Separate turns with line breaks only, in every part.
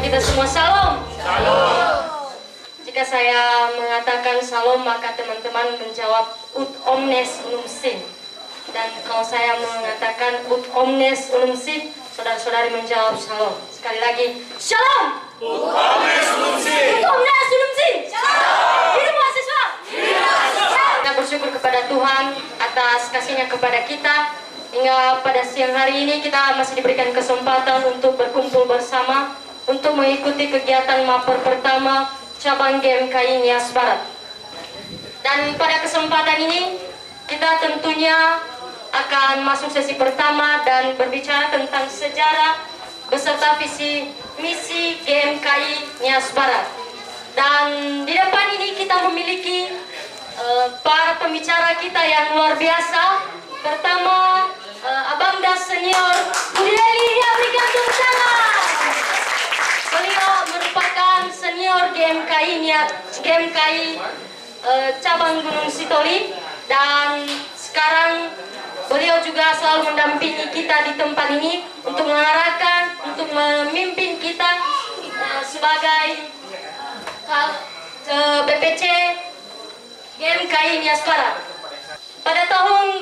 kita semua salam.
Salam.
Jika saya mengatakan salam, maka teman-teman menjawab ut omnes unum sum. Dan kalau saya mengatakan ut omnes unum sum, saudara-saudari menjawab shalom. Sekali lagi, shalom.
Ut omnes unum sum.
Ut omnes unum sum. Shalom. Hidup mahasiswa. Kita bersyukur kepada Tuhan atas kasih-Nya kepada kita. Hingga pada siang hari ini kita masih diberikan kesempatan untuk berkumpul bersama untuk mengikuti kegiatan Maper pertama cabang GMKI Nias Barat. Dan pada kesempatan ini kita tentunya akan masuk sesi pertama dan berbicara tentang sejarah beserta visi misi GMKI Nias Barat. Dan di depan ini kita memiliki para pembicara kita yang luar biasa. Pertama, Abangda Senior Budi Elia, berikan tepuk tangan. Beliau merupakan senior GMKI cabang Gunung Sitoli, dan sekarang beliau juga selalu mendampingi kita di tempat ini untuk mengarahkan, untuk memimpin kita sebagai BPC GMKI Nias Barat. Pada tahun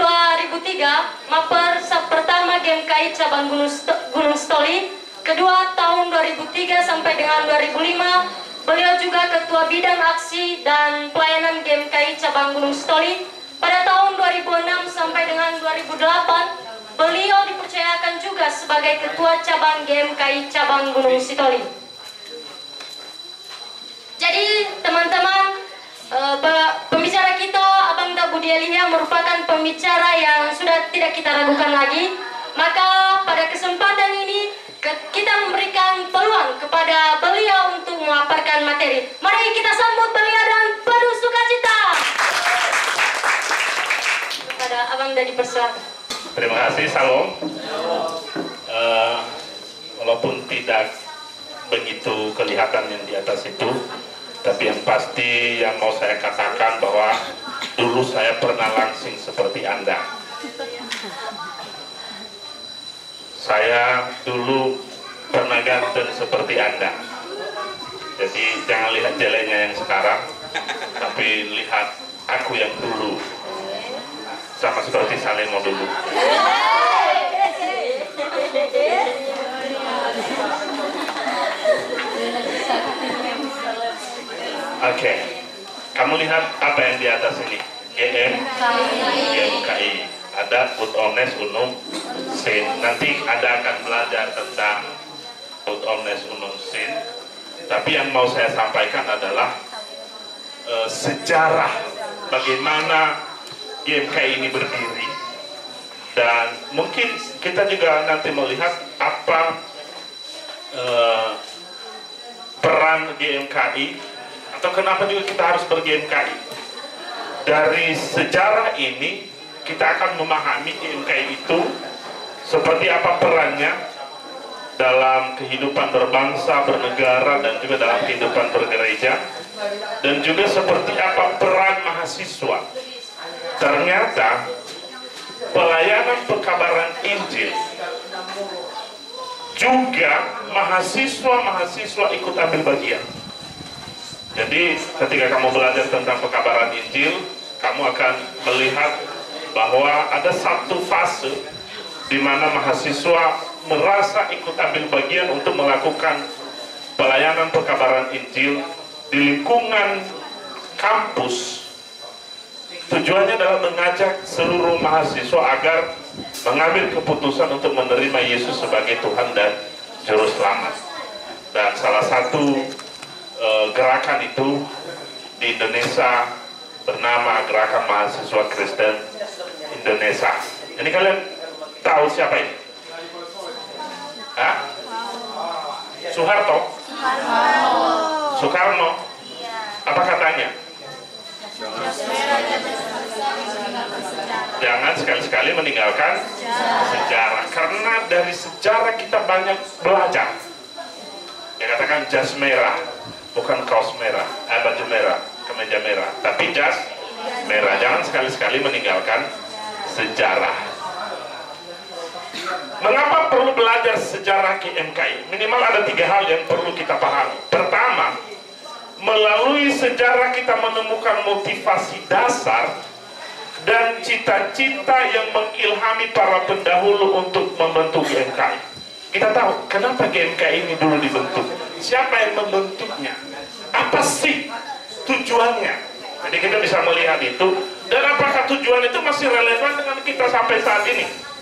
2003, Maper pertama GMKI cabang Gunung Sitoli, kedua tahun 2003 sampai dengan 2005, beliau juga ketua bidang aksi dan pelayanan GMKI cabang Gunung Sitoli. Pada tahun 2006 sampai dengan 2008, beliau dipercayakan juga sebagai ketua cabang GMKI cabang Gunung Sitoli. Jadi teman-teman, pembicara kita Abangda Budi Elia merupakan pembicara yang sudah tidak kita ragukan lagi. Maka pada kesempatan ini kita memberikan peluang kepada beliau untuk memaparkan materi. Mari kita sambut beliau dengan penuh sukacita. Kepada Abangda dipersilakan.
Terima kasih, salam. Walaupun tidak begitu kelihatan yang di atas itu, tapi yang pasti yang mau saya katakan bahwa dulu saya pernah langsing seperti Anda. Saya dulu pernah ganteng seperti Anda. Jadi jangan lihat jeleknya yang sekarang, tapi lihat aku yang dulu. Sama seperti Salemo dulu. Oke, kamu lihat apa yang di atas ini? GMKI. Ada ut omnes unum sum. Nanti Anda akan belajar tentang ut omnes unum sum. Tapi yang mau saya sampaikan adalah sejarah bagaimana GMKI ini berdiri, dan mungkin kita juga nanti melihat apa peran GMKI atau kenapa juga kita harus ber-GMKI. Dari sejarah ini kita akan memahami GMKI itu seperti apa perannya dalam kehidupan berbangsa, bernegara, dan juga dalam kehidupan bergereja, dan juga seperti apa peran mahasiswa. Ternyata pelayanan pekabaran Injil juga mahasiswa ikut ambil bagian. Jadi ketika kamu belajar tentang pekabaran Injil, kamu akan melihat bahwa ada satu fase di mana mahasiswa merasa ikut ambil bagian untuk melakukan pelayanan pekabaran Injil di lingkungan kampus. Tujuannya adalah mengajak seluruh mahasiswa agar mengambil keputusan untuk menerima Yesus sebagai Tuhan dan Juru Selamat. Dan salah satu gerakan itu di Indonesia bernama Gerakan Mahasiswa Kristen Indonesia. Ini kalian tahu siapa ini? Hah? Soeharto? Soekarno? Apa katanya? Jangan sekali-sekali meninggalkan sejarah, karena dari sejarah kita banyak belajar. Dia katakan jas merah, bukan kaos merah, baju merah, kemeja merah, tapi jas merah. Jangan sekali-sekali meninggalkan sejarah. Mengapa perlu belajar sejarah GMKI? Minimal ada 3 hal yang perlu kita pahami. Pertama, melalui sejarah kita menemukan motivasi dasar dan cita-cita yang mengilhami para pendahulu untuk membentuk GMKI. Kita tahu kenapa GMKI ini dulu dibentuk. Siapa yang membentuknya? Apa sih tujuannya? Jadi kita bisa melihat itu. Dan apakah tujuan itu masih relevan dengan kita sampai saat ini?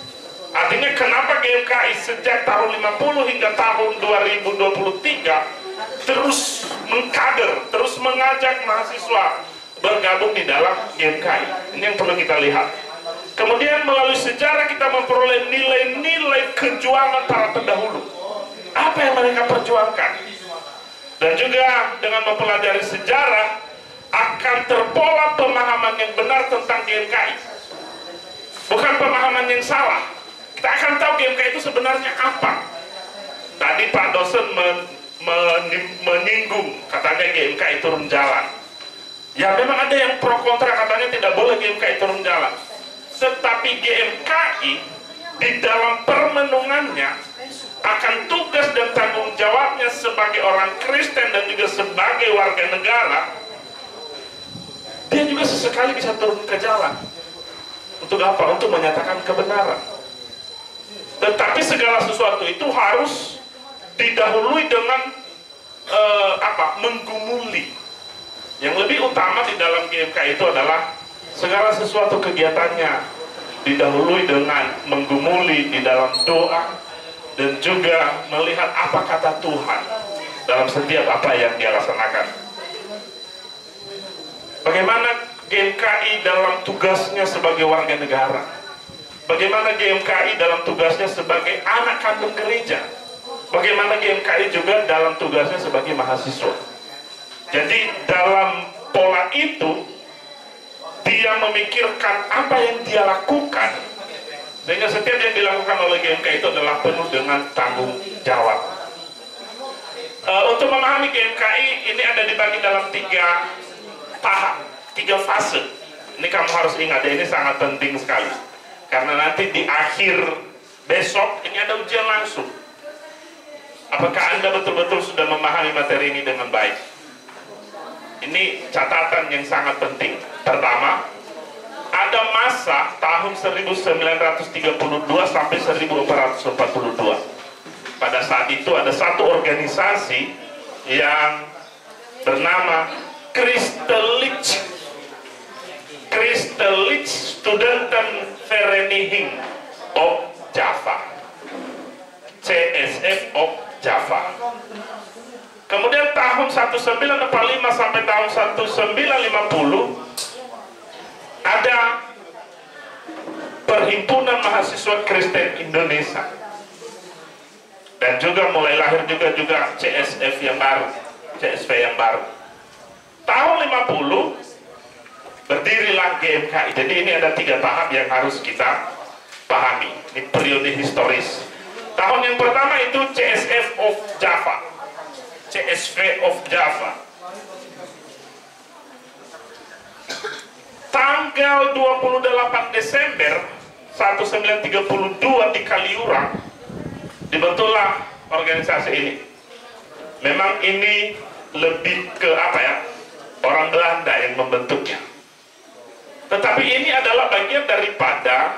Artinya kenapa GMKI sejak tahun 50 hingga tahun 2023 terus mengkader, terus mengajak mahasiswa bergabung di dalam GMKI. Ini yang perlu kita lihat. Kemudian melalui sejarah kita memperoleh nilai-nilai kejuangan para pendahulu. Apa yang mereka perjuangkan? Dan juga dengan mempelajari sejarah akan terpola pemahaman yang benar tentang GMKI. Bukan pemahaman yang salah. Kita akan tahu GMKI itu sebenarnya apa. Tadi Pak dosen menyinggung, katanya GMKI turun jalan. Ya memang ada yang pro kontra, katanya tidak boleh GMKI turun jalan. Tetapi GMKI di dalam permenungannya akan tugas dan tanggung jawabnya sebagai orang Kristen dan juga sebagai warga negara, dia juga sesekali bisa turun ke jalan. Untuk apa? Untuk menyatakan kebenaran. Tetapi segala sesuatu itu harus didahului dengan menggumuli. Yang lebih utama di dalam GMKI itu adalah segala sesuatu kegiatannya didahului dengan menggumuli di dalam doa dan juga melihat apa kata Tuhan dalam setiap apa yang dia laksanakan. Bagaimana GMKI dalam tugasnya sebagai warga negara? Bagaimana GMKI dalam tugasnya sebagai anak kandung gereja? Bagaimana GMKI juga dalam tugasnya sebagai mahasiswa? Jadi dalam pola itu dia memikirkan apa yang dia lakukan, sehingga setiap yang dilakukan oleh GMKI itu adalah penuh dengan tanggung jawab. Untuk memahami GMKI ini ada dibagi dalam 3 tahap, 3 fase. Ini kamu harus ingat, ini sangat penting sekali. Karena nanti di akhir besok ini ada ujian langsung. Apakah Anda betul-betul sudah memahami materi ini dengan baik? Ini catatan yang sangat penting. Pertama, ada masa tahun 1932 sampai 1442. Pada saat itu ada satu organisasi yang bernama Christelijke Studentenvereniging of Java, CSF of Java. Kemudian tahun 1945 sampai tahun 1950 ada Perhimpunan Mahasiswa Kristen Indonesia, dan juga mulai lahir juga CSF yang baru, CSV yang baru. Tahun 50 berdirilah GMKI. Jadi ini ada 3 tahap yang harus kita pahami. Ini periode historis. Tahun yang pertama itu CSF of Java, CSV of Java. Tanggal 28 Desember 1932 di Kaliurang dibentuklah organisasi ini. Memang ini lebih ke orang Belanda yang membentuknya. Tetapi ini adalah bagian daripada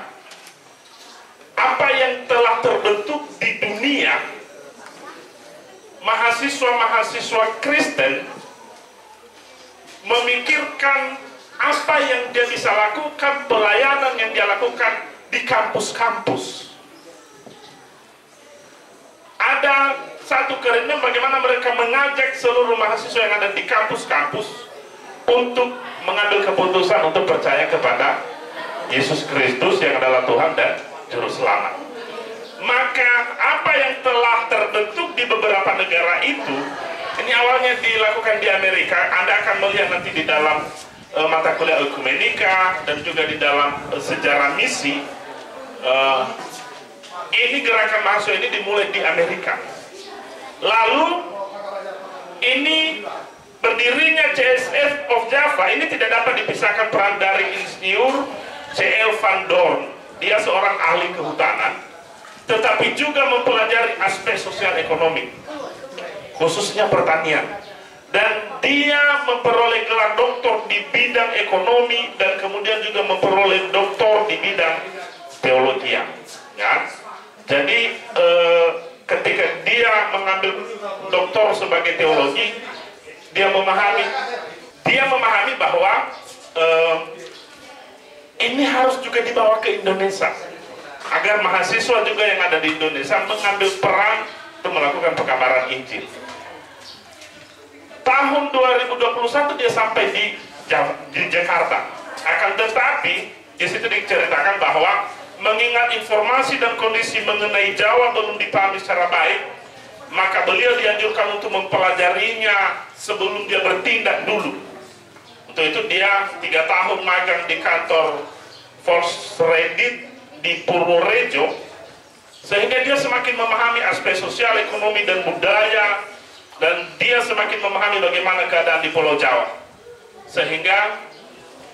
apa yang telah terbentuk di dunia. Mahasiswa-mahasiswa Kristen memikirkan apa yang dia bisa lakukan, pelayanan yang dia lakukan di kampus-kampus. Ada satu keinginan bagaimana mereka mengajak seluruh mahasiswa yang ada di kampus-kampus untuk mengambil keputusan untuk percaya kepada Yesus Kristus yang adalah Tuhan dan Juru Selamat. Maka apa yang telah terbentuk di beberapa negara itu, ini awalnya dilakukan di Amerika. Anda akan melihat nanti di dalam mata kuliah ekumenika dan juga di dalam sejarah misi. Ini gerakan mahasiswa ini dimulai di Amerika. Lalu ini berdirinya CSF of Java ini tidak dapat dipisahkan peran dari Insinyur C.L. van Doorn. Dia seorang ahli kehutanan tetapi juga mempelajari aspek sosial ekonomi, khususnya pertanian. Dan dia memperoleh gelar doktor di bidang ekonomi dan kemudian juga memperoleh doktor di bidang teologi. Ya. Jadi ketika dia mengambil doktor sebagai teologi, dia memahami bahwa ini harus juga dibawa ke Indonesia agar mahasiswa juga yang ada di Indonesia mengambil peran untuk melakukan pekabaran Injil. Tahun 2021 dia sampai di Jakarta. Akan tetapi di situ diceritakan bahwa mengingat informasi dan kondisi mengenai Jawa belum dipahami secara baik, maka beliau dianjurkan untuk mempelajarinya sebelum dia bertindak dulu. Untuk itu dia 3 tahun magang di kantor Volksredit di Purworejo, sehingga dia semakin memahami aspek sosial, ekonomi, dan budaya, dan dia semakin memahami bagaimana keadaan di Pulau Jawa, sehingga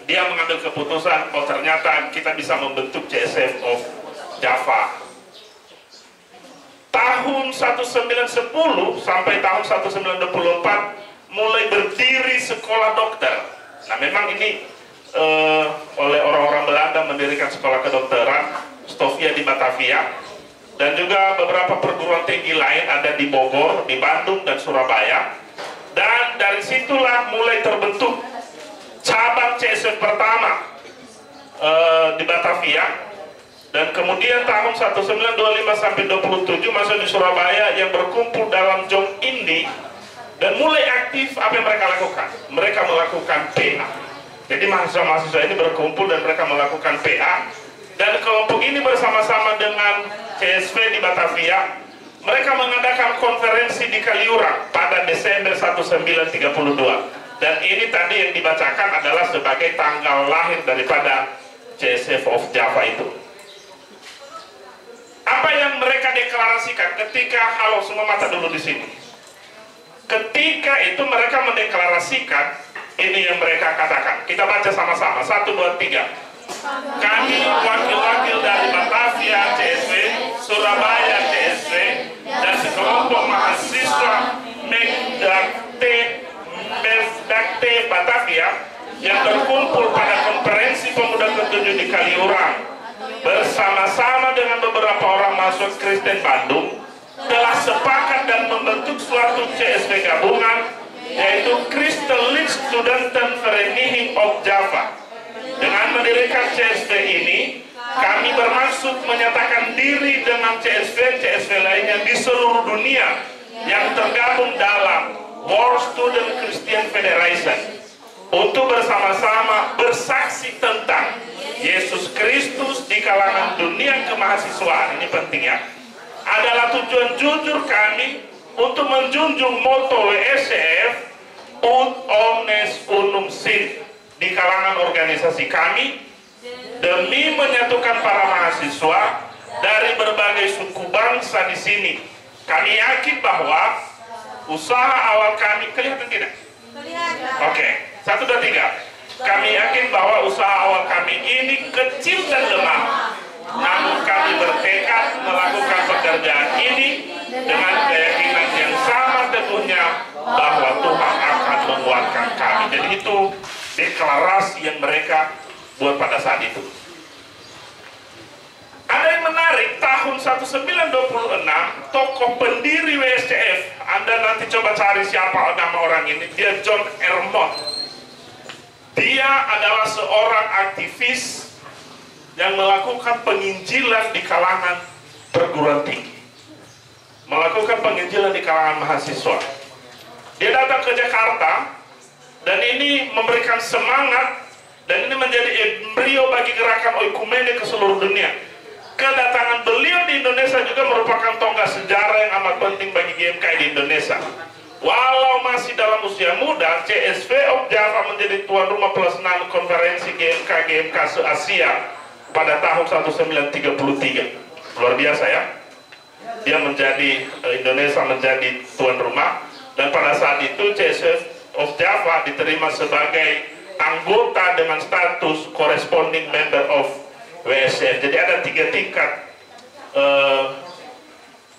dia mengambil keputusan, oh ternyata kita bisa membentuk CSF of Java. Tahun 1910 sampai tahun 1924 mulai berdiri sekolah dokter. Nah memang ini oleh orang-orang Belanda mendirikan sekolah kedokteran Stovia di Batavia, dan juga beberapa perguruan tinggi lain ada di Bogor, di Bandung, dan Surabaya. Dan dari situlah mulai terbentuk cabang CSF pertama di Batavia. Dan kemudian tahun 1925 sampai 27 masuk di Surabaya yang berkumpul dalam Jong Indi. Dan mulai aktif apa yang mereka lakukan? Mereka melakukan PA. Jadi mahasiswa-mahasiswa ini berkumpul dan mereka melakukan PA. Dan kelompok ini bersama-sama dengan CSV di Batavia, mereka mengadakan konferensi di Kaliurang pada Desember 1932. Dan ini tadi yang dibacakan adalah sebagai tanggal lahir daripada CSF of Java itu. Apa yang mereka deklarasikan ketika, halo semua mata dulu di sini. Ketika itu mereka mendeklarasikan, ini yang mereka katakan. Kita baca sama-sama, 1, 2, 3. Kami wakil-wakil dari Batavia CSV, Surabaya CSV, dan sekelompok mahasiswa Mesdakte Batavia yang berkumpul pada konferensi pemuda ke-7 di Kaliurang bersama-sama dengan beberapa orang mahasiswa Kristen Bandung telah sepakat dan membentuk suatu CSV gabungan, yaitu Christelijk Studentenvereniging of Java. Dengan mendirikan CSV ini, kami bermaksud menyatakan diri dengan CSV lainnya di seluruh dunia yang tergabung dalam World Student Christian Federation untuk bersama-sama bersaksi tentang Yesus Kristus di kalangan dunia kemahasiswaan. Ini penting ya. Adalah tujuan jujur kami untuk menjunjung moto WSCF Ut Omnes Unum Sint di kalangan organisasi kami, demi menyatukan para mahasiswa dari berbagai suku bangsa di sini. Kami yakin bahwa usaha awal kami, kelihatan tidak? Oke, 1, 2, 3. Kami yakin bahwa usaha awal kami ini kecil dan lemah, namun kami bertekad melakukan pekerjaan ini dengan keyakinan yang sama teguhnya bahwa Tuhan akan menguatkan kami. Jadi itu deklarasi yang mereka buat pada saat itu. Ada yang menarik, tahun 1926 tokoh pendiri WSCF, Anda nanti coba cari siapa nama orang ini, dia John Ermont. Dia adalah seorang aktivis yang melakukan penginjilan di kalangan perguruan tinggi, melakukan penginjilan di kalangan mahasiswa. Dia datang ke Jakarta, dan ini memberikan semangat, dan ini menjadi embrio bagi gerakan oikumene ke seluruh dunia. Kedatangan beliau di Indonesia juga merupakan tonggak sejarah yang amat penting bagi GMK di Indonesia. Walau masih dalam usia muda, CSV of Java menjadi tuan rumah pelaksanaan konferensi GMK se-Asia pada tahun 1933. Luar biasa ya. Dia menjadi, Indonesia menjadi tuan rumah, dan pada saat itu CSV of Java diterima sebagai anggota dengan status corresponding member of WSCF. Jadi ada 3 tingkat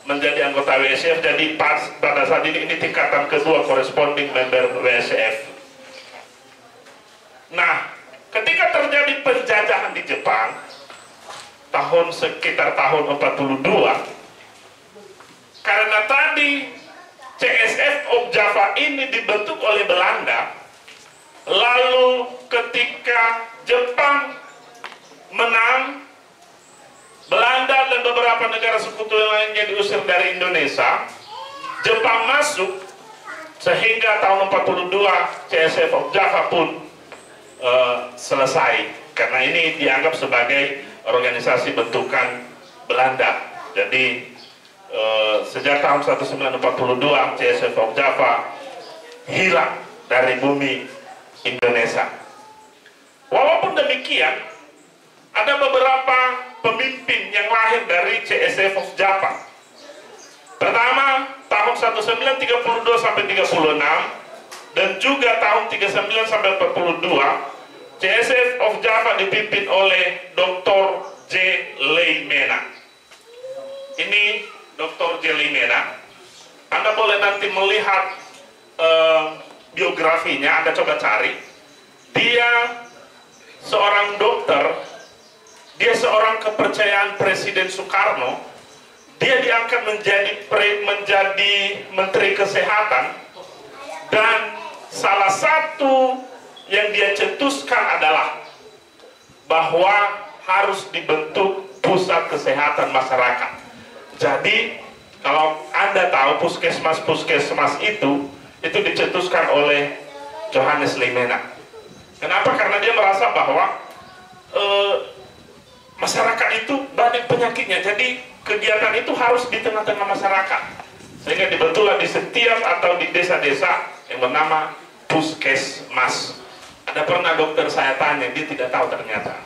menjadi anggota WSCF. Jadi pada saat ini tingkatan kedua corresponding member WSCF. Nah, ketika terjadi penjajahan di Jepang sekitar tahun 42, karena tadi CSF of Java ini dibentuk oleh Belanda, lalu ketika Jepang menang, Belanda dan beberapa negara sekutu yang lainnya diusir dari Indonesia, Jepang masuk, sehingga tahun 42 CSF of Java pun selesai, karena ini dianggap sebagai organisasi bentukan Belanda. Jadi sejak tahun 1942 CSF of Java hilang dari bumi Indonesia. Walaupun demikian, ada beberapa pemimpin yang lahir dari CSF of Java. Pertama, tahun 1932 sampai 36, dan juga tahun 39 sampai 42, CSF of Java dipimpin oleh Dr. J. Leimena. Ini Dr. J. Leimena. Anda boleh nanti melihat biografinya, Anda coba cari. Dia seorang dokter, dia seorang kepercayaan Presiden Soekarno. Dia diangkat menjadi Menteri Kesehatan, dan salah satu yang dia cetuskan adalah bahwa harus dibentuk pusat kesehatan masyarakat. Jadi kalau Anda tahu puskesmas itu dicetuskan oleh Johannes Leimena. Kenapa? Karena dia merasa bahwa masyarakat itu banyak penyakitnya, jadi kegiatan itu harus di tengah-tengah masyarakat, sehingga dibentuklah di setiap atau di desa-desa yang bernama puskesmas. Ada pernah dokter saya tanya, dia tidak tahu ternyata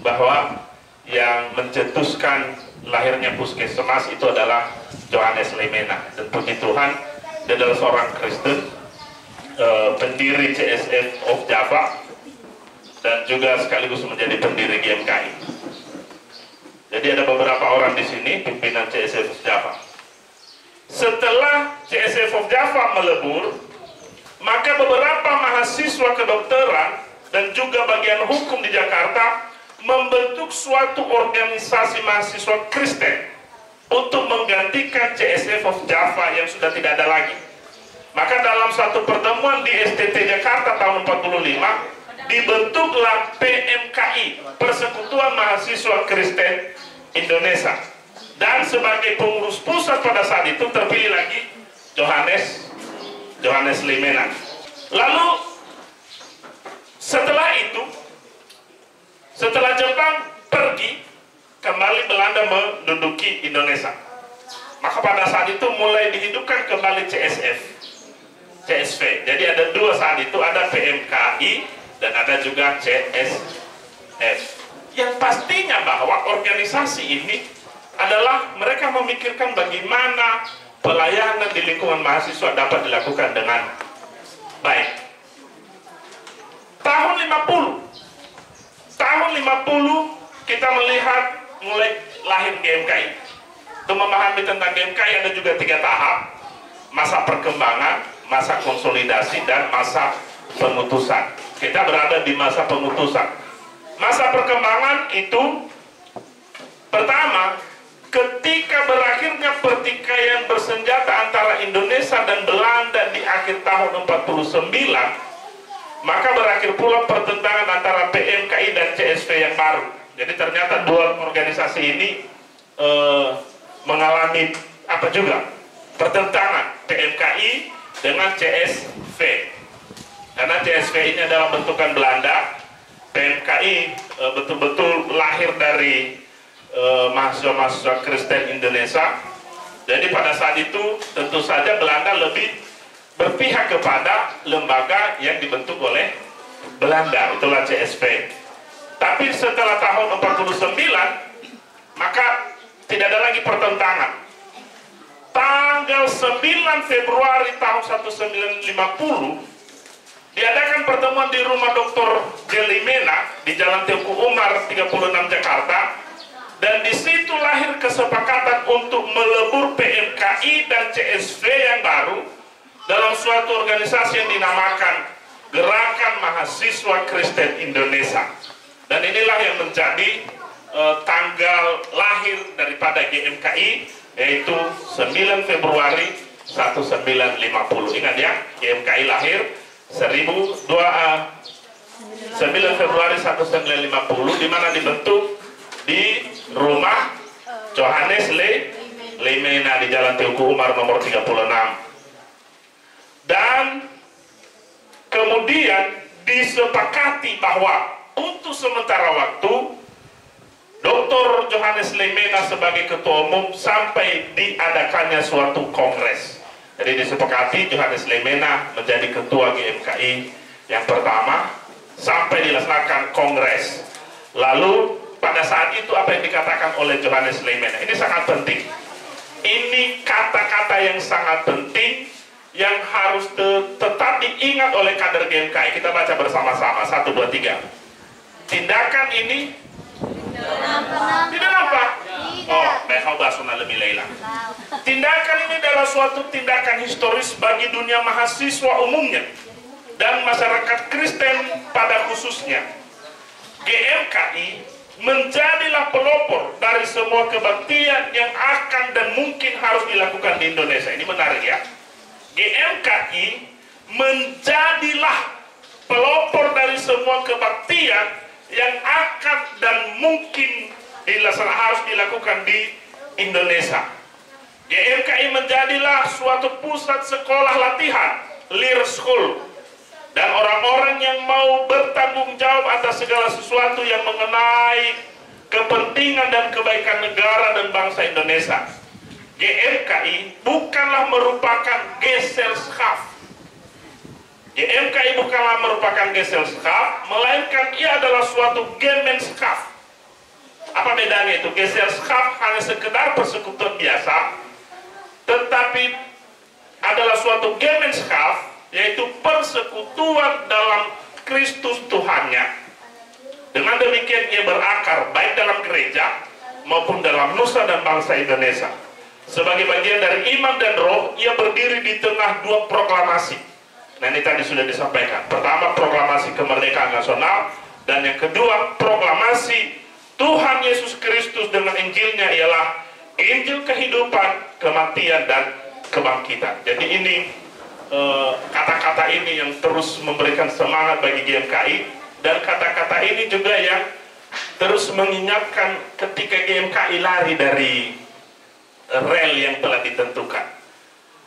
bahwa yang mencetuskan lahirnya puskesmas itu adalah Johannes Leimena. Dan puji Tuhan, dia adalah seorang Kristen, pendiri CSF of Java, dan juga sekaligus menjadi pendiri GMKI. Jadi ada beberapa orang di sini pimpinan CSF of Java. Setelah CSF of Java melebur, maka beberapa mahasiswa kedokteran dan juga bagian hukum di Jakarta membentuk suatu organisasi mahasiswa Kristen untuk menggantikan CSF of Java yang sudah tidak ada lagi. Maka dalam satu pertemuan di STT Jakarta tahun 45, dibentuklah PMKI, Persekutuan Mahasiswa Kristen Indonesia. Dan sebagai pengurus pusat pada saat itu terpilih lagi Johannes Leimena. Lalu setelah itu, setelah Jepang pergi, kembali Belanda menduduki Indonesia. Maka pada saat itu mulai dihidupkan kembali CSV. Jadi ada dua saat itu, ada PMKI dan ada juga CSF. Yang pastinya bahwa organisasi ini adalah mereka memikirkan bagaimana pelayanan di lingkungan mahasiswa dapat dilakukan dengan baik. Tahun 50 kita melihat mulai lahir GMKI. Untuk memahami tentang GMKI ada juga 3 tahap: masa perkembangan, masa konsolidasi, dan masa pengutusan. Kita berada di masa pengutusan. Masa perkembangan itu pertama, ketika berakhirnya pertikaian bersenjata antara Indonesia dan Belanda di akhir tahun 49, maka berakhir pula pertentangan antara PMKI dan CSV yang baru. Jadi ternyata dua organisasi ini mengalami pertentangan, PMKI dengan CSV. Karena CSV ini adalah bentukan Belanda, PMKI betul-betul lahir dari mahasiswa-mahasiswa Kristen Indonesia. Jadi pada saat itu tentu saja Belanda lebih berpihak kepada lembaga yang dibentuk oleh Belanda, itulah CSV. Tapi setelah tahun 49, maka tidak ada lagi pertentangan. Tanggal 9 Februari tahun 1950 diadakan pertemuan di rumah Dr. J. Leimena di Jalan Teguh Umar 36 Jakarta, dan di situ lahir kesepakatan untuk melebur PMKI dan CSV yang baru dalam suatu organisasi yang dinamakan Gerakan Mahasiswa Kristen Indonesia. Dan inilah yang menjadi tanggal lahir daripada GMKI, yaitu 9 Februari 1950. Ingat ya, GMKI lahir 9 Februari 1950, di mana dibentuk di rumah Johannes Leimena di Jalan Teuku Umar nomor 36. Dan kemudian disepakati bahwa untuk sementara waktu Dr. Johannes Leimena sebagai ketua umum sampai diadakannya suatu kongres. Jadi disepakati Johannes Leimena menjadi ketua GMKI yang pertama sampai dilaksanakan kongres. Lalu pada saat itu apa yang dikatakan oleh Johannes Leimena? Ini sangat penting. Ini kata-kata yang sangat penting yang harus tetap diingat oleh kader GMKI. Kita baca bersama-sama. 1, 2, 3. Tindakan ini tidak nampak. Oh, behau sunah lebih leila. Tindakan ini adalah suatu tindakan historis bagi dunia mahasiswa umumnya dan masyarakat Kristen pada khususnya. GMKI menjadilah pelopor dari semua kebaktian yang akan dan mungkin harus dilakukan di Indonesia. Ini menarik ya. GMKI menjadilah pelopor dari semua kebaktian yang akan dan mungkin harus dilakukan di Indonesia. GMKI menjadilah suatu pusat sekolah latihan, Lear School, dan orang-orang yang mau bertanggung jawab atas segala sesuatu yang mengenai kepentingan dan kebaikan negara dan bangsa Indonesia. GMKI bukanlah merupakan Gesellschaft. GMKI bukanlah merupakan Gesellschaft, melainkan ia adalah suatu Gemeinschaft. Apa bedanya itu? Gesellschaft hanya sekedar persekutuan biasa, tetapi adalah suatu Gemeinschaft, yaitu persekutuan dalam Kristus Tuhannya. Dengan demikian ia berakar baik dalam gereja maupun dalam nusa dan bangsa Indonesia. Sebagai bagian dari iman dan roh, ia berdiri di tengah dua proklamasi. Nah, ini tadi sudah disampaikan. Pertama, proklamasi kemerdekaan nasional, dan yang kedua, proklamasi Tuhan Yesus Kristus dengan Injilnya ialah Injil kehidupan, kematian, dan kebangkitan. Jadi ini kata-kata ini yang terus memberikan semangat bagi GMKI, dan kata-kata ini juga yang terus mengingatkan ketika GMKI lari dari rel yang telah ditentukan.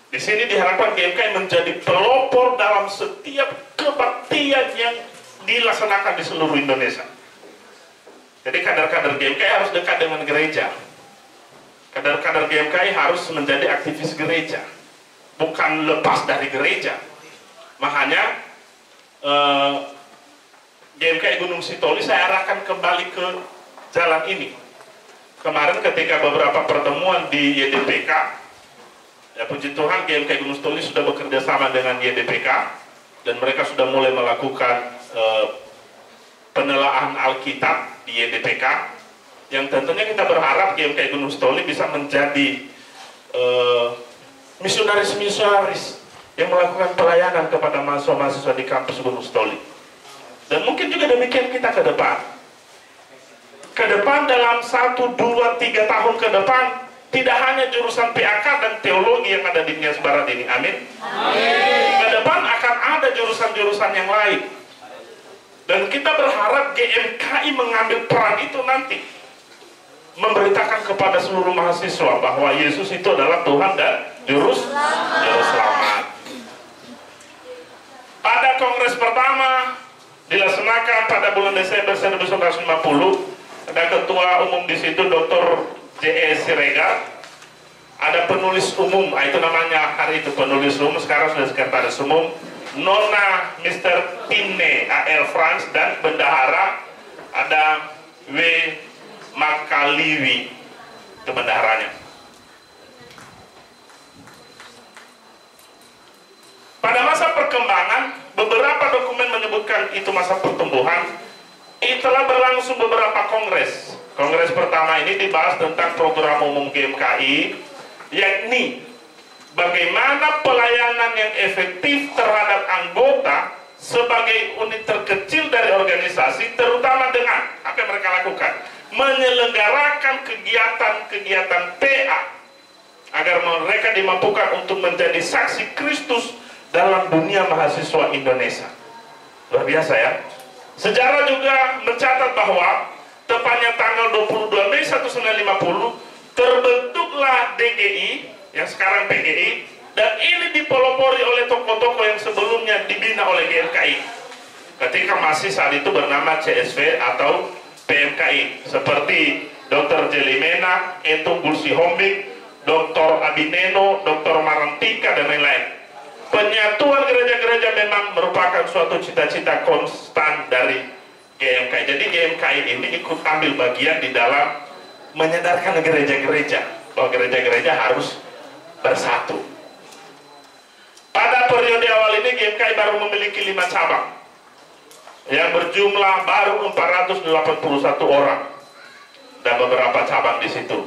Di sini diharapkan GMKI menjadi pelopor dalam setiap kebaktian yang dilaksanakan di seluruh Indonesia. Jadi kader-kader GMKI harus dekat dengan gereja. Kader-kader GMKI harus menjadi aktivis gereja, bukan lepas dari gereja. Makanya GMKI Gunung Sitoli saya arahkan kembali ke jalan ini. Kemarin ketika beberapa pertemuan di YDPK, ya puji Tuhan GMKI Gunung Sitoli sudah bekerja sama dengan YDPK, dan mereka sudah mulai melakukan penelaahan Alkitab di YDPK, yang tentunya kita berharap GMKI Gunung Sitoli bisa menjadi misionaris-misionaris yang melakukan pelayanan kepada mahasiswa-mahasiswa di kampus Gunung Sitoli. Dan mungkin juga demikian kita ke depan. Ke depan dalam 1, 2, 3 tahun ke depan, tidak hanya jurusan PAK dan teologi yang ada di Nias Barat ini, amin. Ke depan akan ada jurusan-jurusan yang lain. Dan kita berharap GMKI mengambil peran itu nanti, memberitakan kepada seluruh mahasiswa bahwa Yesus itu adalah Tuhan dan Juru Selamat. Pada kongres pertama dilaksanakan pada bulan Desember 1950, ada ketua umum di situ Dr. J.E. Siregar, ada penulis umum, itu namanya hari itu penulis umum, sekarang sudah sekretaris umum, Nona Mr. Tine A.L. Franz, dan bendahara ada W. Makaliwi, itu bendaharanya. Pada masa perkembangan, beberapa dokumen menyebutkan itu masa pertumbuhan, telah berlangsung beberapa kongres. Kongres pertama ini dibahas tentang program umum GMKI, yakni bagaimana pelayanan yang efektif terhadap anggota sebagai unit terkecil dari organisasi, terutama dengan apa yang mereka lakukan, menyelenggarakan kegiatan-kegiatan PA agar mereka dimampukan untuk menjadi saksi Kristus dalam dunia mahasiswa Indonesia. Luar biasa ya. Sejarah juga mencatat bahwa tepatnya tanggal 22 Mei 1950 terbentuklah DGI yang sekarang PGI, dan ini dipelopori oleh tokoh-tokoh yang sebelumnya dibina oleh GMKI ketika masih saat itu bernama CSV atau PMKI, seperti Dr. Jelimena, Etung Gulsi Hombing, Dr. Abineno, Dr. Marantika, dan lain-lain. Penyatuan gereja-gereja memang merupakan suatu cita-cita konstan dari GMKI. Jadi GMKI ini ikut ambil bagian di dalam menyadarkan gereja-gereja bahwa gereja-gereja harus bersatu. Pada periode awal ini GMKI baru memiliki 5 cabang yang berjumlah baru 481 orang dan beberapa cabang di situ.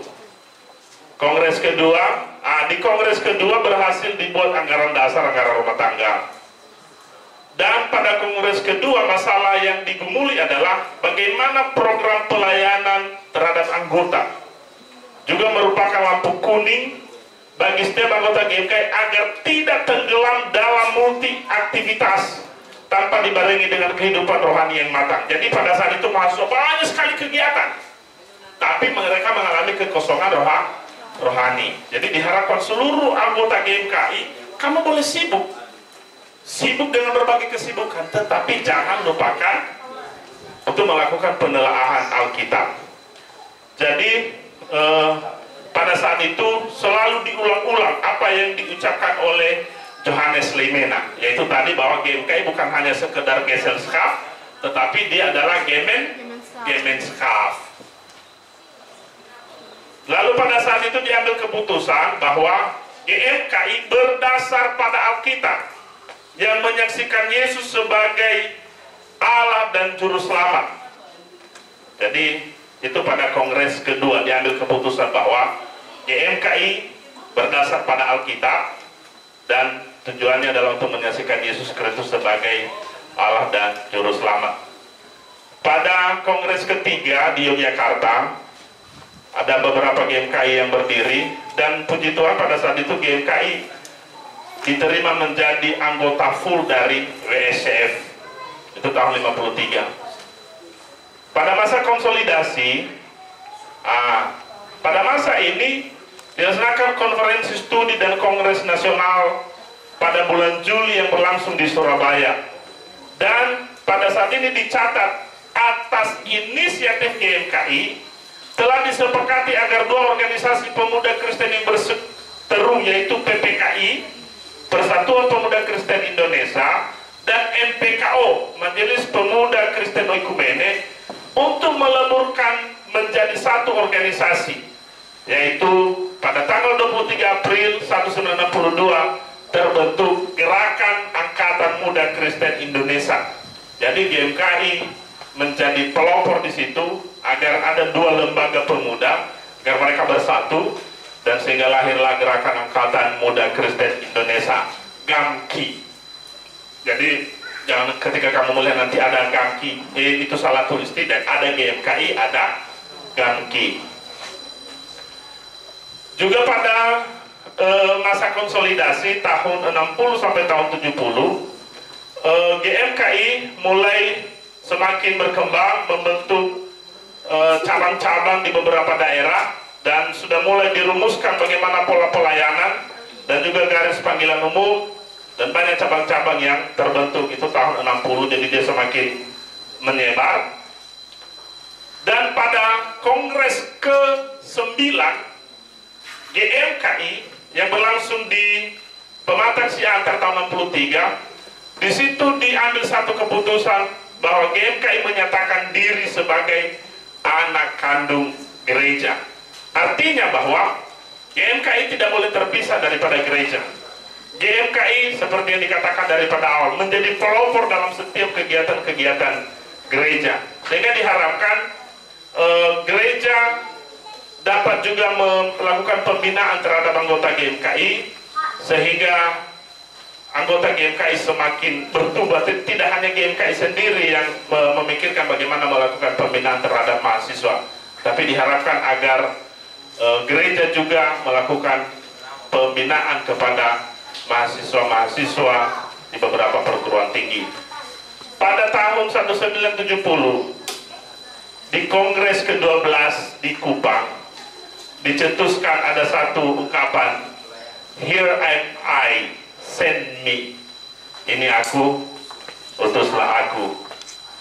Di kongres kedua berhasil dibuat anggaran dasar, anggaran rumah tangga. Dan pada kongres kedua masalah yang digumuli adalah bagaimana program pelayanan terhadap anggota juga merupakan lampu kuning bagi setiap anggota GMKI agar tidak tenggelam dalam multi aktivitas tanpa dibarengi dengan kehidupan rohani yang matang. Jadi pada saat itu mahasiswa banyak sekali kegiatan, tapi mereka mengalami kekosongan rohani. Jadi diharapkan seluruh anggota GMKI, kamu boleh sibuk dengan berbagai kesibukan, tetapi jangan lupakan untuk melakukan penelaahan Alkitab. Jadi pada saat itu selalu diulang-ulang apa yang diucapkan oleh Johannes Limena, yaitu tadi bahwa GMKI bukan hanya sekedar Gesellschaft, tetapi dia adalah Gemeinschaft. Lalu pada saat itu diambil keputusan bahwa GMKI berdasar pada Alkitab yang menyaksikan Yesus sebagai Allah dan Juru Selamat. Jadi itu pada kongres kedua diambil keputusan bahwa GMKI berdasar pada Alkitab dan tujuannya adalah untuk menyaksikan Yesus Kristus sebagai Allah dan Juru Selamat. Pada kongres ketiga di Yogyakarta ada beberapa GMKI yang berdiri, dan puji Tuhan pada saat itu GMKI diterima menjadi anggota full dari WSCF. Itu tahun 53. Pada masa konsolidasi, pada masa ini dilaksanakan konferensi studi dan kongres nasional pada bulan Juli yang berlangsung di Surabaya. Dan pada saat ini dicatat atas inisiatif GMKI telah disepakati agar dua organisasi pemuda Kristen yang berseteru, yaitu PPKI, Persatuan Pemuda Kristen Indonesia, dan MPKO, Majelis Pemuda Kristen Oikumene, untuk meleburkan menjadi satu organisasi, yaitu pada tanggal 23 April 1962 terbentuk Gerakan Angkatan Muda Kristen Indonesia. Jadi GMKI menjadi pelopor di situ agar ada dua lembaga pemuda agar mereka bersatu, dan sehingga lahirlah Gerakan Angkatan Muda Kristen Indonesia, GAMKI. Jadi jangan ketika kamu melihat nanti ada GAMKI, itu salah tulis, tidak, ada GMKI, ada GAMKI. Juga pada masa konsolidasi tahun 60 sampai tahun 70, GMKI mulai semakin berkembang, membentuk cabang-cabang di beberapa daerah, dan sudah mulai dirumuskan bagaimana pola pelayanan dan juga garis panggilan umum, dan banyak cabang-cabang yang terbentuk. Itu tahun 60, jadi dia semakin menyebar. Dan pada kongres ke-9 GMKI yang berlangsung di Pematang Siantar tahun 63, di situ diambil satu keputusan bahwa GMKI menyatakan diri sebagai anak kandung gereja. Artinya bahwa GMKI tidak boleh terpisah daripada gereja. GMKI seperti yang dikatakan daripada awal menjadi pelopor dalam setiap kegiatan-kegiatan gereja. sehingga diharapkan gereja dapat juga melakukan pembinaan terhadap anggota GMKI, sehingga anggota GMKI semakin bertumbuh. Tidak hanya GMKI sendiri yang memikirkan bagaimana melakukan pembinaan terhadap mahasiswa, tapi diharapkan agar gereja juga melakukan pembinaan kepada mahasiswa-mahasiswa di beberapa perguruan tinggi. Pada tahun 1970 di Kongres ke-12 di Kupang dicetuskan ada satu ungkapan, "Here am I, send me." Ini aku, utuslah aku.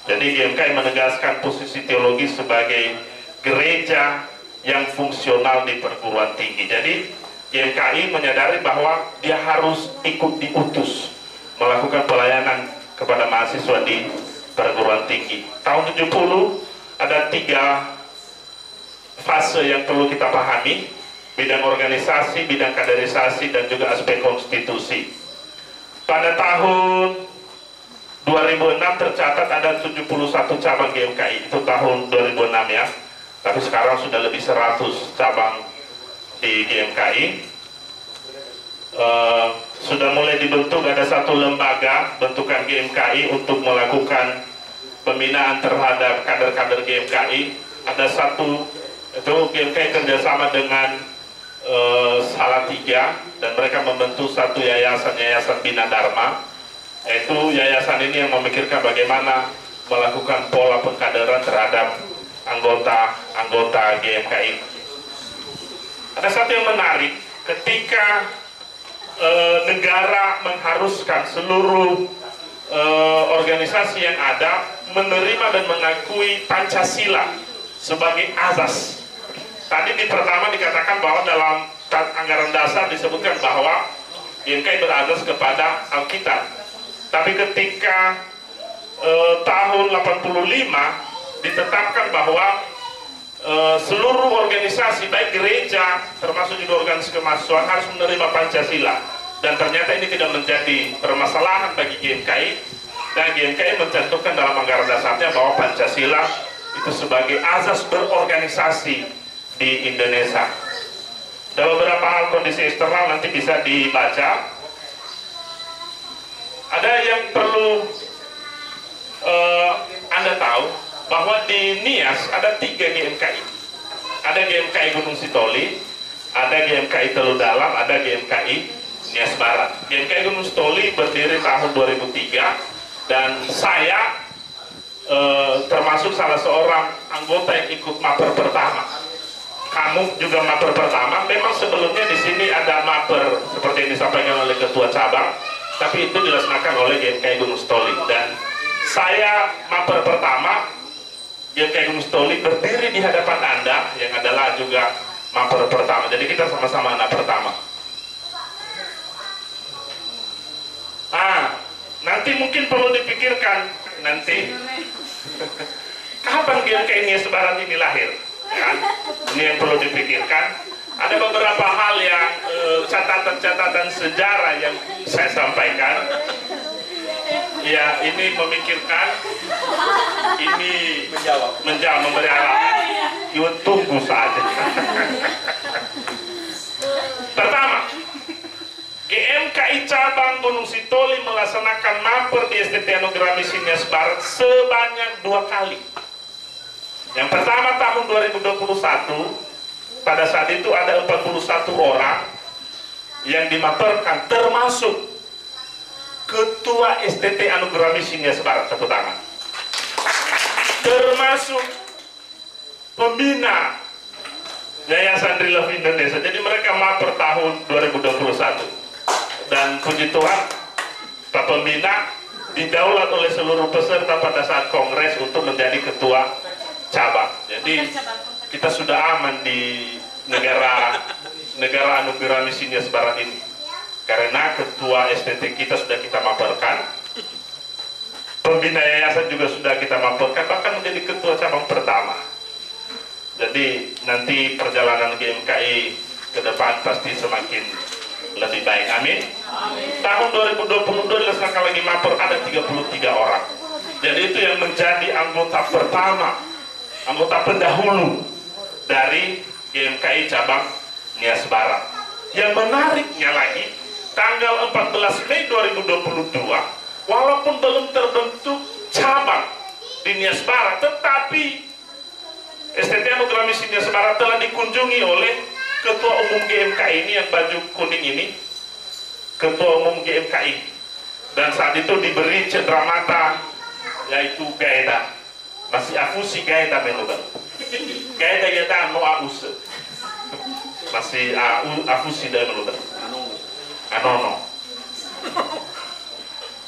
Jadi GMKI menegaskan posisi teologi sebagai gereja yang fungsional di perguruan tinggi. Jadi GMKI menyadari bahwa dia harus ikut diutus melakukan pelayanan kepada mahasiswa di perguruan tinggi. Tahun 70 ada 3 fase yang perlu kita pahami: bidang organisasi, bidang kaderisasi, dan juga aspek konstitusi. Pada tahun 2006 tercatat ada 71 cabang GMKI, itu tahun 2006 ya. Tapi sekarang sudah lebih 100 cabang di GMKI. Sudah mulai dibentuk, ada satu lembaga bentukan GMKI untuk melakukan pembinaan terhadap kader-kader GMKI. Ada satu, itu GMKI kerjasama dengan Salatiga, dan mereka membentuk satu yayasan Bina Dharma. Yaitu yayasan ini yang memikirkan bagaimana melakukan pola pengkaderan terhadap anggota GMKI. Ada satu yang menarik, ketika negara mengharuskan seluruh organisasi yang ada menerima dan mengakui Pancasila sebagai azas. Tadi di pertama dikatakan bahwa dalam anggaran dasar disebutkan bahwa GMKI berazas kepada Alkitab. Tapi ketika tahun 85 ditetapkan bahwa seluruh organisasi, baik gereja termasuk juga organisasi kemahasiswaan, harus menerima Pancasila. Dan ternyata ini tidak menjadi permasalahan bagi GMKI, dan GMKI mencantumkan dalam anggaran dasarnya bahwa Pancasila itu sebagai azas berorganisasi di Indonesia. Ada beberapa hal kondisi eksternal nanti bisa dibaca. Ada yang perlu Anda tahu, bahwa di Nias ada 3 GMKI. Ada GMKI Gunung Sitoli, ada GMKI Teluk Dalam, ada GMKI Nias Barat. GMKI Gunung Sitoli berdiri tahun 2003, dan saya termasuk salah seorang anggota yang ikut maper pertama. Kamu juga maper pertama. Memang sebelumnya di sini ada maper seperti yang disampaikan oleh ketua cabang, tapi itu dilaksanakan oleh GMKI Gunung Sitoli, dan saya maper pertama. GMKI Gunung Sitoli berdiri di hadapan Anda yang adalah juga maper pertama. Jadi kita sama-sama anak pertama. Nanti mungkin perlu dipikirkan nanti kapan GMKI Nias Barat ini lahir, kan? Ini yang perlu dipikirkan. Ada beberapa hal yang catatan-catatan sejarah yang saya sampaikan. Ya, ini memikirkan, ini menjawab, memberi arahan. Tunggu saja. Pertama, GMKI cabang Gunung Sitoli melaksanakan maper di STT Anugerah Misi Nias Barat sebanyak 2 kali. Yang pertama tahun 2021, pada saat itu ada 41 orang yang dimaperkan, termasuk Ketua STT Anugerah Misi Nias Barat, tepuk tangan. Termasuk pembina Yayasan Relove Indonesia. Jadi mereka maper tahun 2021. Dan puji Tuhan, Pak Pembina didaulat oleh seluruh peserta pada saat kongres untuk menjadi ketua cabang. Jadi kita sudah aman di negara Anugerah Misi Nias Barat ini. Karena ketua STT kita sudah kita maperkan, pembina yayasan juga sudah kita maperkan, bahkan menjadi ketua cabang pertama. Jadi nanti perjalanan GMKI ke depan pasti semakin lebih baik. Amin. Tahun 2022 dilaksanakan lagi maper, ada 33 orang. Jadi itu yang menjadi anggota pertama, anggota pendahulu dari GMKI cabang Nias Barat. Yang menariknya lagi, tanggal 14 Mei 2022, walaupun belum terbentuk cabang di Nias Barat, tetapi STT Anugerah Misi Nias Barat telah dikunjungi oleh Ketua Umum GMKI ini yang baju kuning ini, Ketua Umum GMKI, dan saat itu diberi cenderamata yaitu gaeda, masih afusi gaeda menuban, gaeda no aus, masih afusi dan menuban, anono.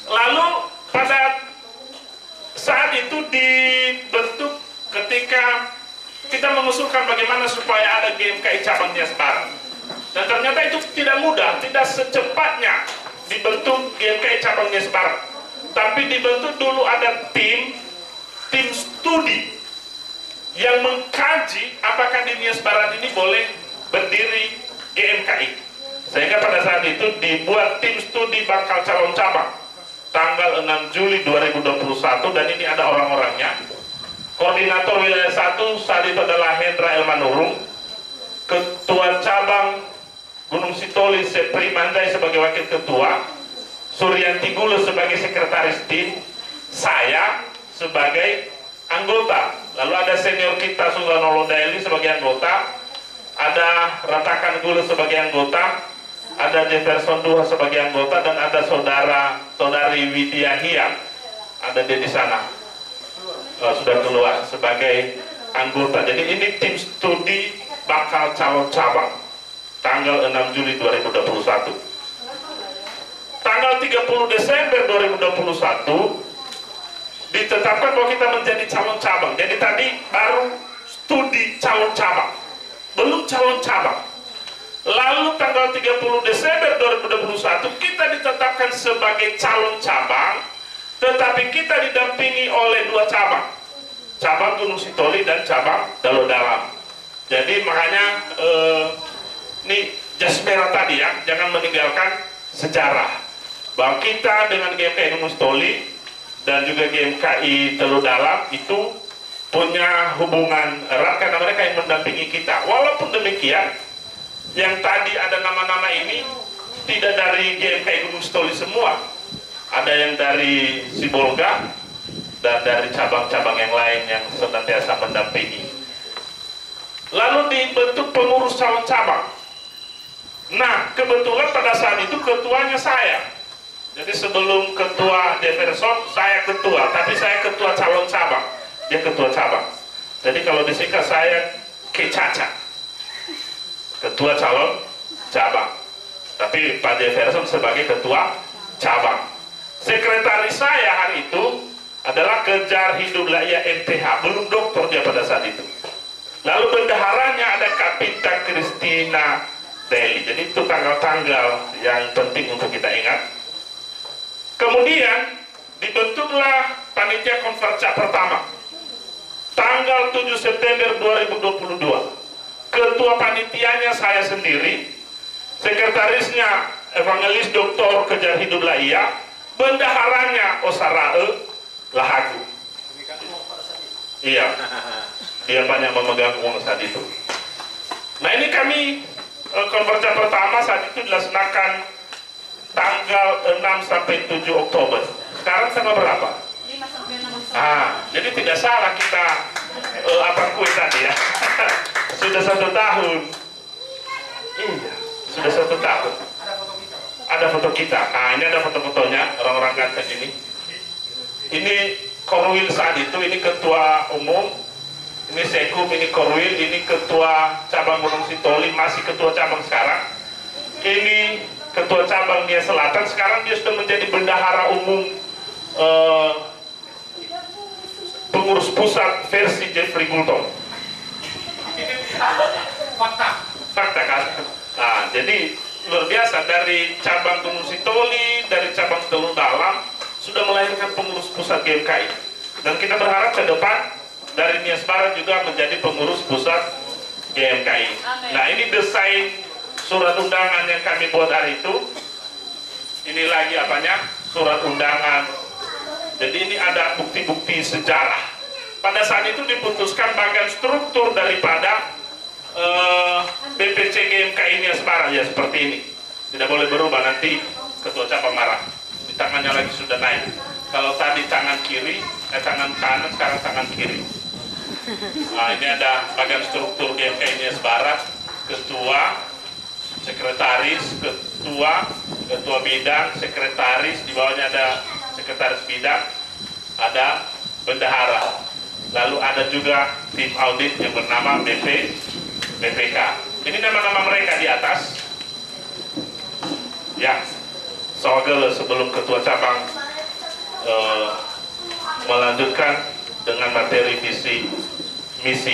Lalu pada saat itu dibentuk ketika kita mengusulkan bagaimana supaya ada GMKI cabang Nias Barat, dan ternyata itu tidak mudah, tidak secepatnya dibentuk GMKI cabang Nias Barat, tapi dibentuk dulu ada tim studi yang mengkaji apakah di Nias Barat ini boleh berdiri GMKI, sehingga pada saat itu dibuat tim studi bakal calon cabang tanggal 6 Juli 2021, dan ini ada orang-orangnya. Koordinator wilayah 1 saat itu adalah Hendra Elmanurung, Ketua Cabang Gunung Sitoli Sepri Mandai sebagai Wakil Ketua, Suryanti Gulu sebagai Sekretaris Tim, saya sebagai anggota. Lalu ada senior kita Susanolo Daily sebagai anggota, ada Ratakan Gulu sebagai anggota, ada Jefferson Duha sebagai anggota, dan ada saudari Widya Hiang ada di sana. Sudah keluar sebagai anggota. Jadi ini tim studi bakal calon cabang tanggal 6 Juli 2021. Tanggal 30 Desember 2021 ditetapkan bahwa kita menjadi calon cabang. Jadi tadi baru studi calon cabang, belum calon cabang. Lalu tanggal 30 Desember 2021 kita ditetapkan sebagai calon cabang, tetapi kita didampingi oleh 2 cabang, cabang Gunung Sitoli dan cabang Dalo Dalam. Jadi makanya ini jas merah tadi ya, jangan meninggalkan sejarah bahwa kita dengan GMKI Gunung Sitoli dan juga GMKI Dalo Dalam itu punya hubungan erat karena mereka yang mendampingi kita. Walaupun demikian, yang tadi ada nama-nama ini tidak dari GMKI Gunung Sitoli semua. Ada yang dari Sibolga dan dari cabang-cabang yang lain yang senantiasa mendampingi. Lalu dibentuk pengurus calon cabang. Nah, kebetulan pada saat itu ketuanya saya. Jadi sebelum ketua Jefferson, saya ketua, tapi saya ketua calon cabang. Dia ketua cabang. Jadi kalau disingkat saya Kecaca, ketua calon cabang. Tapi Pak Jefferson sebagai ketua cabang. Sekretaris saya hari itu adalah Kejar Hidup Layak MTH, belum doktor dia pada saat itu. Lalu bendaharanya ada Kapita Kristina Deli. Jadi itu tanggal-tanggal yang penting untuk kita ingat. Kemudian dibentuklah panitia konverca pertama tanggal 7 September 2022. Ketua panitianya saya sendiri, sekretarisnya Evangelis Dr. Kejar Hidup Layak, bendaharanya Osarae Lahagu. Iya, dia banyak memegang uang saat itu. Nah ini kami konverja pertama saat itu dilaksanakan tanggal 6 sampai 7 Oktober. Sekarang tanggal berapa?
5 sampai 6 Oktober.
Jadi tidak salah kita apa kue tadi ya. Sudah 1 tahun. Iya, sudah 1 tahun. Ada foto kita. Nah ini ada foto-fotonya orang-orang ganteng ini. Ini Korwil saat itu, ini ketua umum, ini Sekum, ini Korwil, ini ketua cabang Gunung Sitoli, masih ketua cabang sekarang. Ini ketua cabang Nias Selatan, sekarang dia sudah menjadi bendahara umum pengurus pusat versi Jeffrey Gultom. Fakta kan? Nah, jadi luar biasa, dari cabang Gunung Sitoli, dari cabang Dalo Dalam sudah melahirkan pengurus pusat GMKI, dan kita berharap ke depan dari Nias Barat juga menjadi pengurus pusat GMKI. Amen. Nah ini desain surat undangan yang kami buat hari itu. Ini lagi apanya, surat undangan. Jadi ini ada bukti-bukti sejarah. Pada saat itu diputuskan bagian struktur daripada BPC GMK ini Asmara ya seperti ini. Tidak boleh berubah, nanti ketua cabang marah. Di tangannya lagi sudah naik. Kalau tadi tangan kiri, tangan kanan, sekarang tangan kiri. Nah, ini ada bagian struktur GMK ini Asmara, ketua, sekretaris, ketua bidang, sekretaris, di bawahnya ada sekretaris bidang, ada bendahara. Lalu ada juga tim audit yang bernama BPK. Ini nama-nama mereka di atas. Ya, soalnya sebelum ketua cabang melanjutkan dengan materi visi misi.